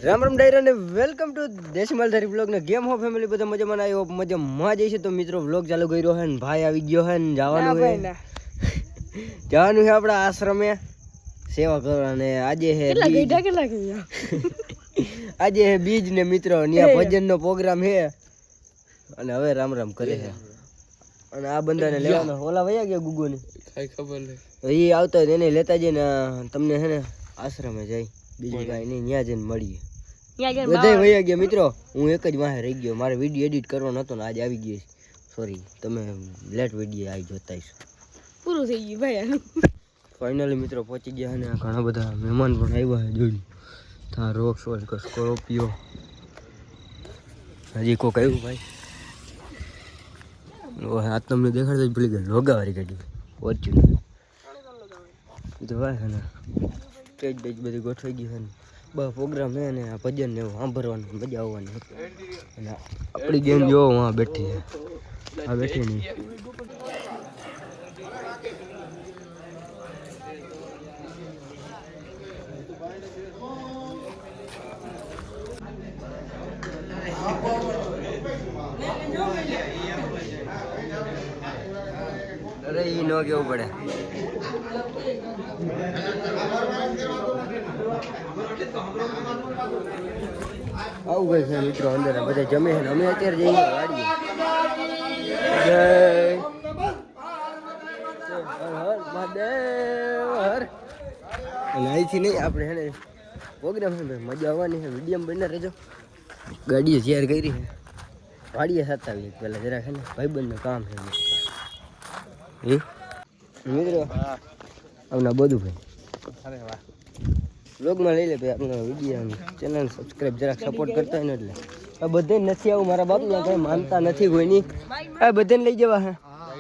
રામ રામ ડાયરા ને welcome to દેશી માલધારી blog ને ગેમ હો ફેમિલી બધા મજામાં આવ્યો મજામાં જઈશે તો મિત્રો બ્લોગ ચાલુ કર્યો હે ને ભાઈ આવી ગયો હે ને જવાનું હે જવાનું છે આપણા આશ્રમે સેવા કરવા ને આજે હે આજે હે બીજ ને મિત્રો ત્યાં ભજન નો પ્રોગ્રામ હે અને હવે રામ રામ કરે છે અને આ બંદાને લેવાનો ઓલા વયા ગયા ગુગુ ને કઈ ખબર નહીં એ આવતા એને લેતા જઈને તમને હે ને આશ્રમે જાય બીજું કાંઈ નહીં ત્યાં જઈને મળીએ બધા વયા ગયા મિત્રો હું એક જ વાહે રહી ગયો મારે વિડીયો એડિટ કરવાનો હતો ને આજે આવી ગયો સોરી તમે લેટ વિડીયો આવી જોતા પૂરું થઈ ગયું ભાઈ ફાઇનલી મિત્રો પહોંચી ગયા અને ઘણા બધા મહેમાન પણ આવ્યા છે જોઈ ત્યાં રોક્સ હોય સ્કોર્પિયો હજી કોક આવ્યું ભાઈ આ તમને દેખાડતો જ ભૂલી ગયા રોગાવાળી ગાડી ફોર્ચ્યુનર તો ભાઈ ને સ્ટેજ બેજ બધી ગોઠવાઈ ગઈ છે ને બસ પ્રોગ્રામ છે ને આ ભજન ને એવું સાંભળવાનું મજા આવવાની અને આપણી ગેમ જોવો વहाँ બેઠી છે આ બેઠી નહીં અરે ઈ નો કેવું પડે આવું ભાઈ છે મિત્રો અંદર બધા જમે છે અમે અત્યારે જઈએ વાડીએ જય મહાદેવ અને અહીંથી નહીં આપણે છે ને પ્રોગ્રામ છે ભાઈ મજા આવવાની છે વિડીયો બને રહેજો ગાડીએ શેર કરી છે વાડીએ સતાવીએ પહેલાં જરાક છે ને ભાઈબંધનું કામ છે મિત્રો આપણા બધું ભાઈ અરે વાહ બ્લોગમાં લઈ લે ભાઈ આપણા વિડીયો ચેનલ સબસ્ક્રાઈબ જરાક સપોર્ટ કરતા હોય ને એટલે આ બધે નથી આવું મારા બાપના કઈ માનતા નથી કોઈની આ બધાને લઈ જવા હે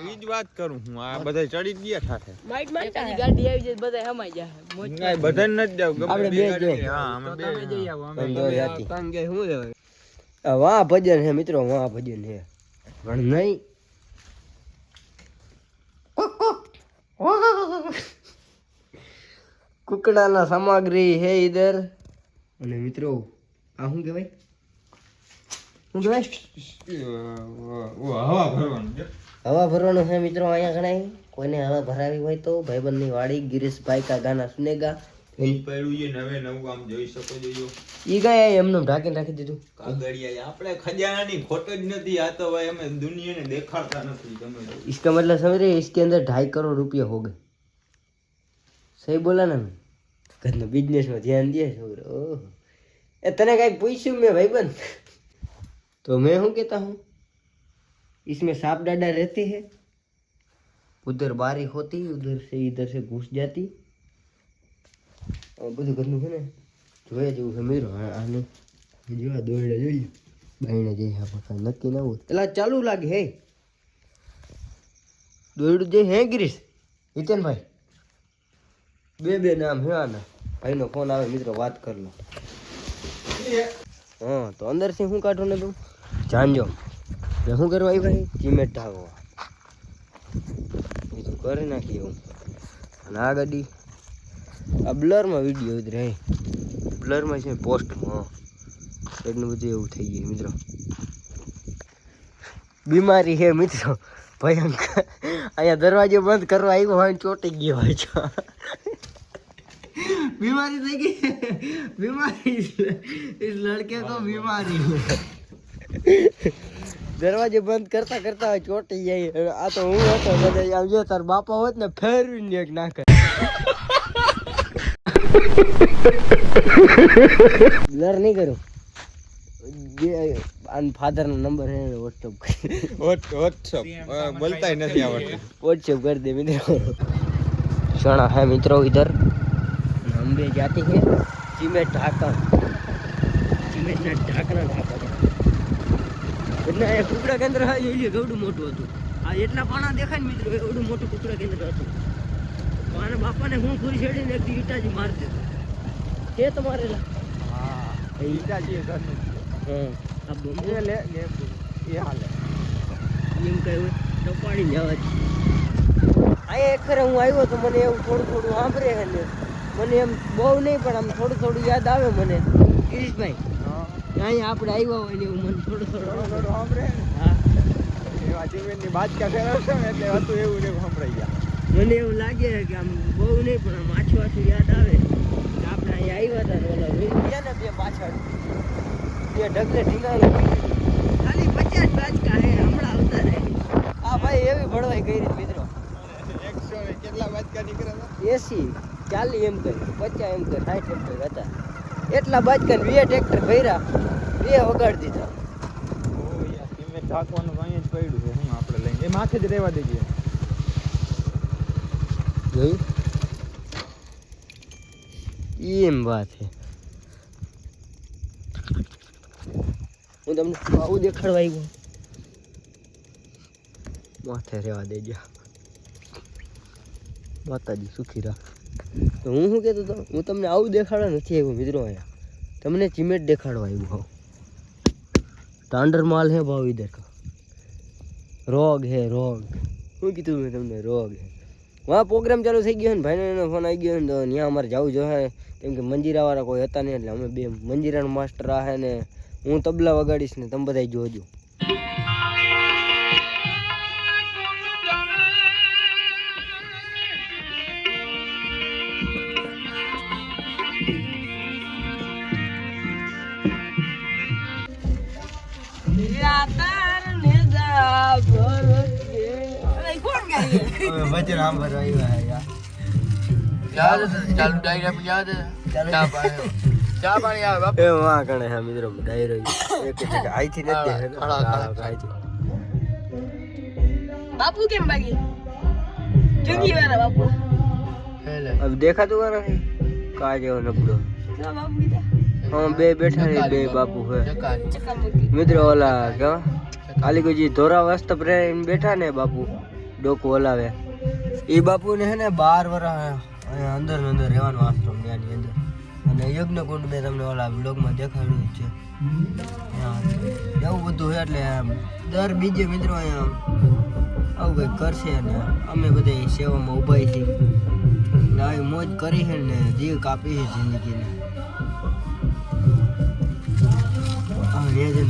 ઈ જ વાત કરું હું આ બધા ચડી ગયા સાથે માઈટ મારતા ગાડી આવી જાય બધા હમાઈ જાય બધાને ન જાવ આપણે બે જઈએ હા અમે બે જઈ આવો અમે તંગ કે હું લેવાય વાહ ભજન હે મિત્રો વાહ ભજન હે પણ નહીં કુકડાના સામગ્રી હે ઇધર અને મિત્રો આ શું કહેવાય હવા ભરવાનું છે મિત્રો અહીંયા ગણાય કોઈને હવા ભરાવી હોય તો ભાઈબંધની વાડી ગિરીશભાઈ કા ગાના સુનેગા જોઈ શકો છો ઈ ગયા એમને ઢાંકીને રાખી દીધું કાગળિયા આપણે ખજાનાની ખોટ જ નથી આ તો ભાઈ અમે દુનિયાને દેખાડતા નથી તમે इसका मतलब समझ रहे इसके अंदर 2.5 करोड़ रुपया हो गए सही बोला ना मैं बिजनेस में ध्यान दिया ओह ए तने कहीं पूछूं मैं भाईबंद तो मैं हूँ कहता हूँ इसमें सांप डाडा रहती है उधर बारी होती इधर से घुस जाती और બધું ઘરનું છે ને જોયા જેવું છે મિત્રો આને જોવા દોડે જોઈએ બાઈને જઈ આપણે નક્કી ના હોય એટલે ચાલુ લાગે હે દોડું જઈ હે ગિરીશ હિતેનભાઈ બે નામ હે આના ભાઈનો ફોન આવે મિત્રો વાત કર લો હા તો અંદરથી શું કાઢો ને તું જાણજો શું કરવા આવી ભાઈ ચીમેટ ઢાંકવા એ તો કરી નાખી એવું અને આ ગાડી આ બ્લરમાં વિડીયો ઉતરે બ્લરમાં છે પોસ્ટમાં એટલું બધું એવું થઈ ગયું મિત્રો બીમારી છે મિત્રો ભયંકર અહીંયા દરવાજો બંધ કરવા આવ્યો હોય ચોટી ગયો હોય છો बीमारी થઈ ગઈ बीमारी इस लड़के को बीमारी દરવાજો બંધ કરતા કરતા ચોટી જાય આ તો હું હતો બધા આવજો તાર બાપા હોત ને ફેરવીને એક નાખે બ્લર નહીં કરું આન ફાધર નો નંબર હે વોટ્સઅપ બોલતા નથી આવડતું व्हाट्सएप कर दे मित्रों सोना है मित्रों इधर हम भी जाते हैं सीमेंट ढाका सीमेंट ना ढाकना એટલે એ કુકડા કેન્દ્ર હા જોઈએ કેવડું મોટું હતું આ એટલા પાણા દેખાય ને મિત્રો એવડું મોટું કુકડા કેન્દ્ર હતું મારા બાપાને હું પૂરી છેડીને એક ઈટાજી માર દેતો કે તમારે હા ઈટાજી ઘરનું હા આ બોમ્બે લે એ હાલે એમ કહ્યું ટપાડી જવા જ આ ખરે હું આવ્યો તો મને એવું થોડું સાંભળે ને મને એમ બહુ નહીં પણ આમ થોડું યાદ આવે મને ગિરીશભાઈ અહીંયા આપણે આવ્યા હોય ને એવું મને થોડું સાંભળે હા એવા જીવનની બાદકા ફેરવશો ને એટલે હતું એવું ને એવું સંભળાઈ ગયા. મને એવું લાગે કે આમ બહુ નહીં પણ આમ આછું આછું યાદ આવે કે આપણે અહીંયા આવ્યા હતા ને ઓલા રોઈ ગયા ને બે પાછળ બે ઢગલે ઢીંગાયેલા ખાલી 50 બાજકા હે હમણાં આવતા રહે. આ ભાઈ એવી ભળવાઈ કરી મિત્રો 100 ને કેટલા બાદકા નીકળ્યા 80 40 એમ કર 50 એમ કર 60 એમ કર હતા એટલા બાજકા ને 2 ટ્રેક્ટર ભર્યા 2 વગાડી દીધા. ઓ યાર સિમેન્ટ ઢાંકવાનું તો અહીંયા જ પડ્યું છે. હું આપણે લઈને એ માથે જ રહેવા દેજે. જોયું એમ વાત છે. હું તમને આવું દેખાડવા આવ્યો માથે રહેવા દેજો. માતાજી સુખી રાખ. તો હું શું કહેતો હતો હું તમને આવું દેખાડવા નથી આવ્યો મિત્રો અહીંયા તમને ચિમેટ દેખાડવા આવ્યો હોઉં. તાંડર માલ હે ભાવ ઇધર કા રોગ હે રોગ. શું કીધું મેં તમને રોગ હે. વहाँ પ્રોગ્રામ ચાલુ થઈ ગયો ને ભાઈનો એનો ફોન આવી ગયો ને તો ત્યાં અમારે જવું જોઈએ કેમ કે મંજીરાવાળા કોઈ હતા નહીં એટલે અમે બે મંજીરાનો માસ્ટર આ ને હું તબલા વગાડીશ ને તમે બધા જોજો. વચન આમ ભરવા આવ્યા યાર ચાલુ ડાયરા પર યાદ ચા પાણી આવે બાપુ એ વાં કણે હે મિત્રો ડાયરો એક જગ્યા આઈથી નથી હે ખાય છે બાપુ કેમ ભાગી જુગી વાળા બાપુ अब देखा तो वाला है का जो नबड़ो ના બાપુ કીધા हाँ बे बैठा है बे बापू है ચક્કા મૂકી मित्र वाला क्या खाली को जी धोरा वास्ते पर बैठा ने बापू डोको हलावे એ બાપુ ને હે ને 12 વર્ષ અંદર ને અંદર રહેવાનો આશ્રમ ત્યાંની અંદર અને યજ્ઞ કુંડ મેં તમને ઓલા બ્લોગમાં દેખાડ્યું જ છે. એવું બધું છે એટલે દર બીજે મિત્રો અહીંયા આવું કંઈક કરશે ને અમે બધા સેવામાં ઊભા છીએ ને આવી મોજ કરી છે ને જીવ કાપી છે જિંદગીને.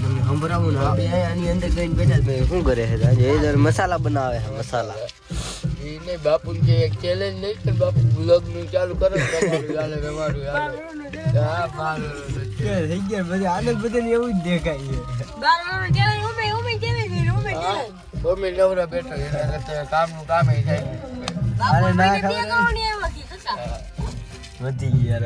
તમને સંભળાવું ને આપણે આની અંદર કઈ બેઠા ભાઈ શું કરે છે આજે ઇધર મસાલા બનાવે છે મસાલા. नहीं बापू के एक चैलेंज नहीं कि बापू ब्लॉग નું ચાલુ કરો તમારું હાલે તમારું હાલે હા બાર થઈ ગયા બધા આને બધાને એવું જ દેખાય છે. બારનો ચેલેન્જ ઉમે ચેલેન્જ મમ્મી નવરા બેઠા એના કરતા કામનું કામ એ થાય. અરે ના ખબર કોણ એમાંથી કસા વધી ગઈ યાર.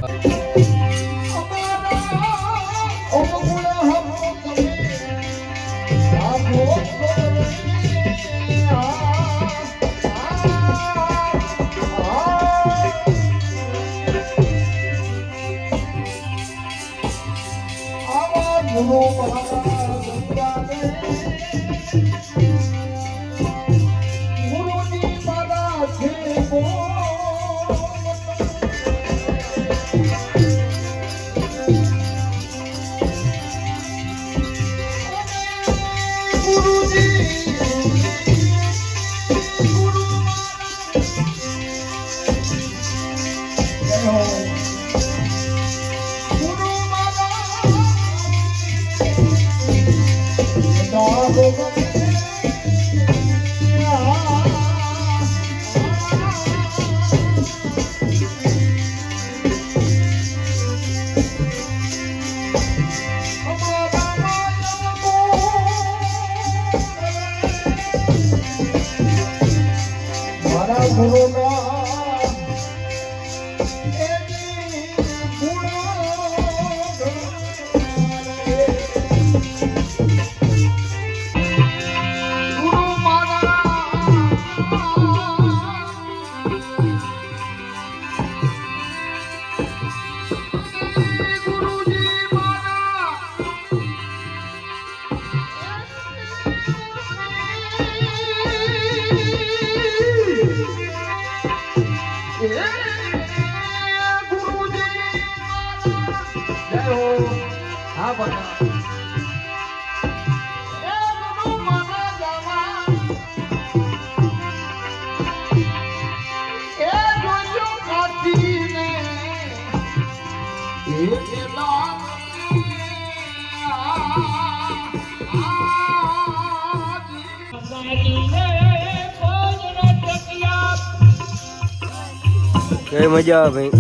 કઈ મજા આવે ભાઈ,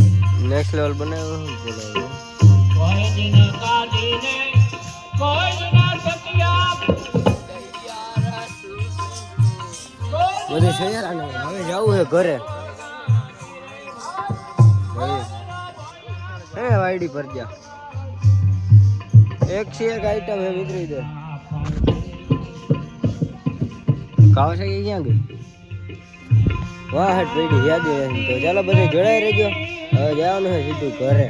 નેક્સ્ટ લેવલ બનાવ્યો બધું છે યાર. આને હવે જવું છે ઘરે. હે વાયડી પર જા એક છે એક આઈટમ હે મિત્રો. ઇધર કાવાસાકી ક્યાં ગઈ? વાહ હટ પડી યાદ. તો ચાલો બધે જોડાઈ રહેજો. હવે જવાનું છે સીધું ઘરે.